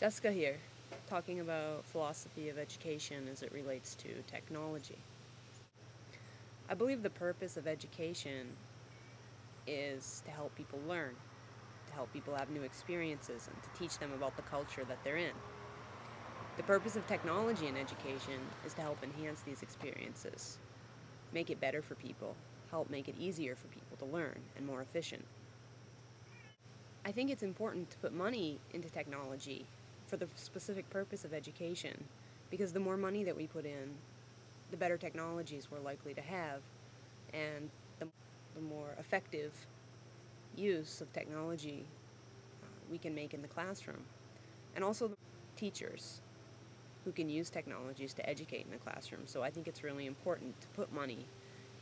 Jessica here, talking about philosophy of education as it relates to technology. I believe the purpose of education is to help people learn, to help people have new experiences, and to teach them about the culture that they're in. The purpose of technology in education is to help enhance these experiences, make it better for people, help make it easier for people to learn, and more efficient. I think it's important to put money into technology for the specific purpose of education, because the more money that we put in, the better technologies we're likely to have, and the more effective use of technology we can make in the classroom. And also the teachers who can use technologies to educate in the classroom. So I think it's really important to put money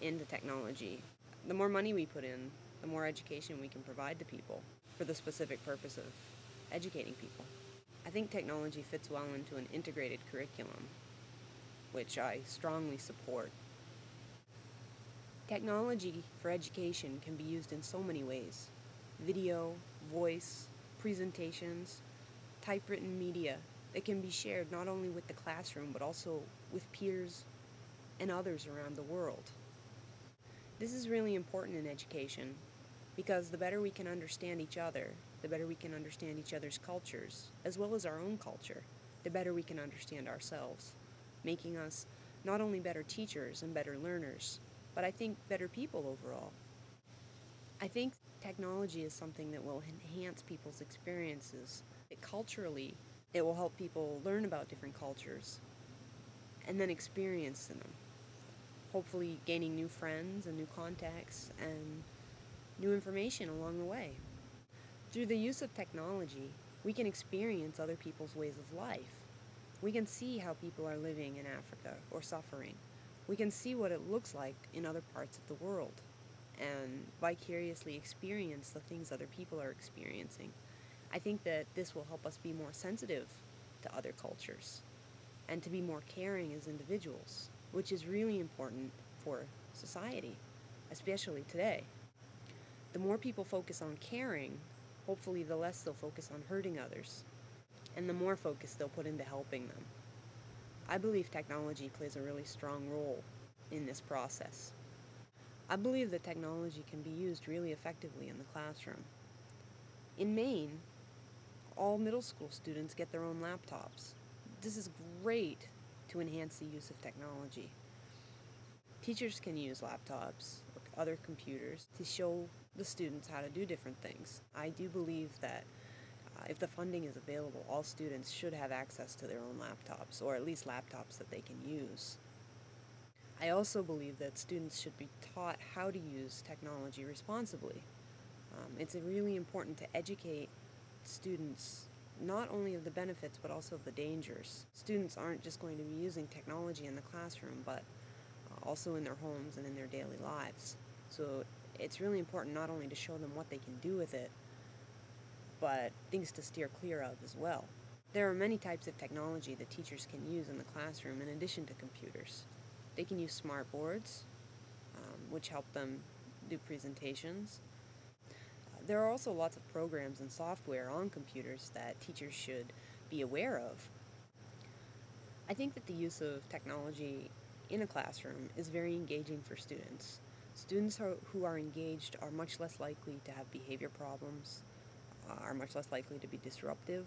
into technology. The more money we put in, the more education we can provide to people for the specific purpose of educating people. I think technology fits well into an integrated curriculum, which I strongly support. Technology for education can be used in so many ways: video, voice, presentations, typewritten media that can be shared not only with the classroom but also with peers and others around the world. This is really important in education because the better we can understand each other, the better we can understand each other's cultures, as well as our own culture, the better we can understand ourselves, making us not only better teachers and better learners, but I think better people overall. I think technology is something that will enhance people's experiences. Culturally, it will help people learn about different cultures and then experience them, hopefully gaining new friends and new contacts and new information along the way. Through the use of technology, we can experience other people's ways of life. We can see how people are living in Africa or suffering. We can see what it looks like in other parts of the world and vicariously experience the things other people are experiencing. I think that this will help us be more sensitive to other cultures and to be more caring as individuals, which is really important for society, especially today. The more people focus on caring, hopefully the less they'll focus on hurting others, and the more focus they'll put into helping them. I believe technology plays a really strong role in this process. I believe that technology can be used really effectively in the classroom. In Maine, all middle school students get their own laptops. This is great to enhance the use of technology. Teachers can use laptops or other computers to show the students how to do different things. I do believe that if the funding is available, all students should have access to their own laptops, or at least laptops that they can use. I also believe that students should be taught how to use technology responsibly. It's really important to educate students not only of the benefits but also of the dangers. Students aren't just going to be using technology in the classroom, but also in their homes and in their daily lives. So it's really important not only to show them what they can do with it, but things to steer clear of as well. There are many types of technology that teachers can use in the classroom in addition to computers. They can use smart boards, which help them do presentations. There are also lots of programs and software on computers that teachers should be aware of. I think that the use of technology in a classroom is very engaging for students. Students who are engaged are much less likely to have behavior problems, are much less likely to be disruptive.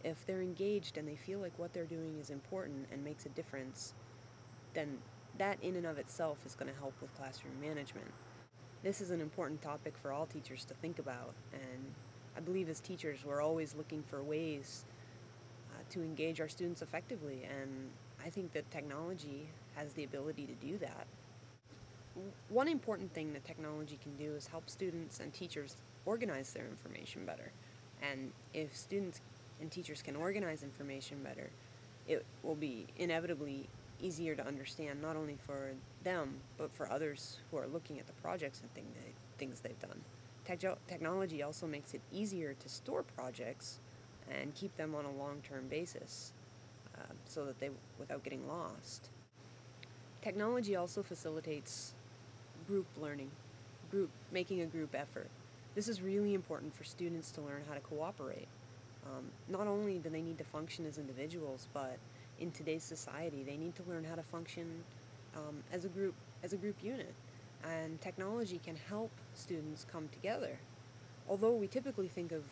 If they're engaged and they feel like what they're doing is important and makes a difference, then that in and of itself is going to help with classroom management. This is an important topic for all teachers to think about, and I believe as teachers we're always looking for ways to engage our students effectively, and I think that technology has the ability to do that. One important thing that technology can do is help students and teachers organize their information better. And if students and teachers can organize information better, it will be inevitably easier to understand not only for them, but for others who are looking at the projects and things they've done. Technology also makes it easier to store projects and keep them on a long-term basis so that without getting lost. Technology also facilitates group learning, making a group effort. This is really important for students to learn how to cooperate. Not only do they need to function as individuals, but in today's society, they need to learn how to function as a group unit. And technology can help students come together. Although we typically think of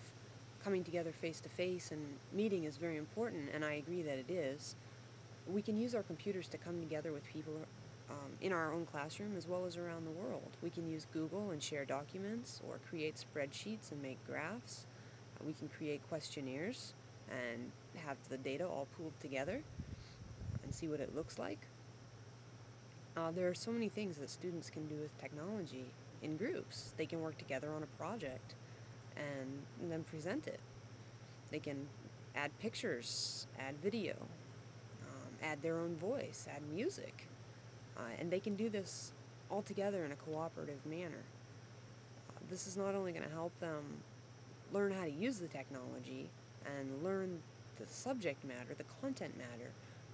coming together face to face and meeting is very important, and I agree that it is, we can use our computers to come together with people in our own classroom as well as around the world. We can use Google and share documents, or create spreadsheets and make graphs. We can create questionnaires and have the data all pooled together and see what it looks like. There are so many things that students can do with technology in groups. They can work together on a project and then present it. They can add pictures, add video, add their own voice, add music. And they can do this all together in a cooperative manner. This is not only going to help them learn how to use the technology and learn the subject matter, the content matter,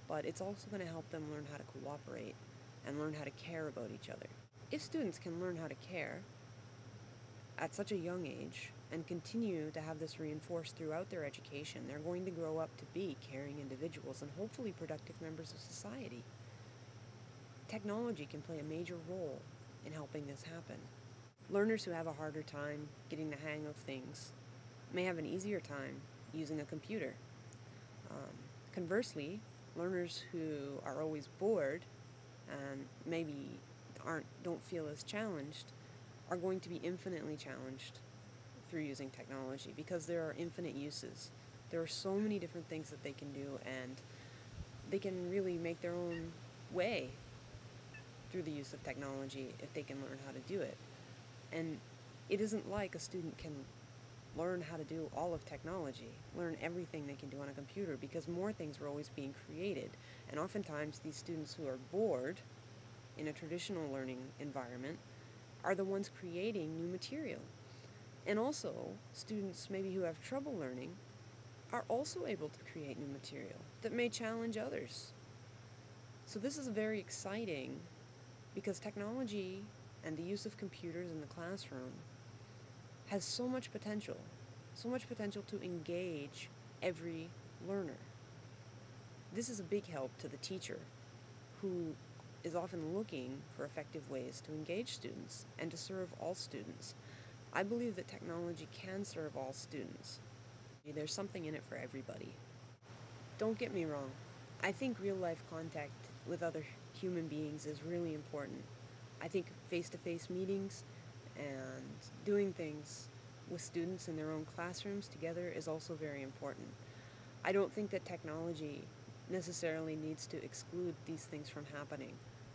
but it's also going to help them learn how to cooperate and learn how to care about each other. If students can learn how to care at such a young age and continue to have this reinforced throughout their education, they're going to grow up to be caring individuals and hopefully productive members of society. Technology can play a major role in helping this happen. Learners who have a harder time getting the hang of things may have an easier time using a computer. Conversely, learners who are always bored and maybe don't feel as challenged are going to be infinitely challenged through using technology, because there are infinite uses. There are so many different things that they can do, and they can really make their own way through the use of technology if they can learn how to do it. And it isn't like a student can learn how to do all of technology, learn everything they can do on a computer, because more things are always being created. And oftentimes these students who are bored in a traditional learning environment are the ones creating new material. And also, students maybe who have trouble learning are also able to create new material that may challenge others. So this is very exciting, because technology and the use of computers in the classroom has so much potential to engage every learner. This is a big help to the teacher, who is often looking for effective ways to engage students and to serve all students. I believe that technology can serve all students. There's something in it for everybody. Don't get me wrong, I think real-life contact with other human beings is really important. I think face-to-face meetings and doing things with students in their own classrooms together is also very important. I don't think that technology necessarily needs to exclude these things from happening.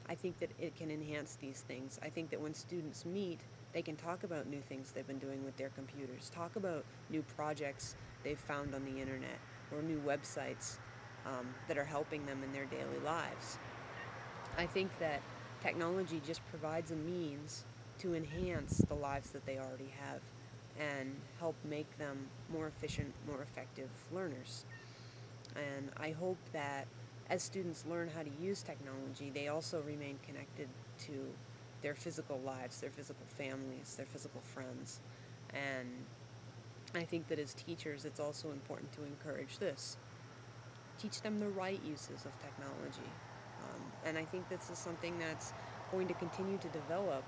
I think that it can enhance these things. I think that when students meet, they can talk about new things they've been doing with their computers, talk about new projects they've found on the internet, or new websites that are helping them in their daily lives. I think that technology just provides a means to enhance the lives that they already have and help make them more efficient, more effective learners. And I hope that as students learn how to use technology, they also remain connected to their physical lives, their physical families, their physical friends. And I think that as teachers, it's also important to encourage this. Teach them the right uses of technology. And I think this is something that's going to continue to develop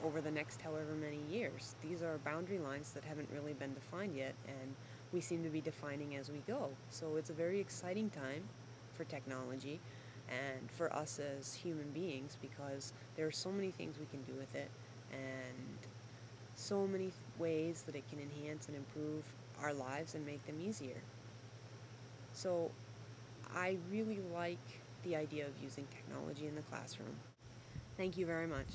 over the next however many years. These are boundary lines that haven't really been defined yet, and we seem to be defining as we go. So it's a very exciting time for technology and for us as human beings, because there are so many things we can do with it, and so many ways that it can enhance and improve our lives and make them easier. So I really like the idea of using technology in the classroom. Thank you very much.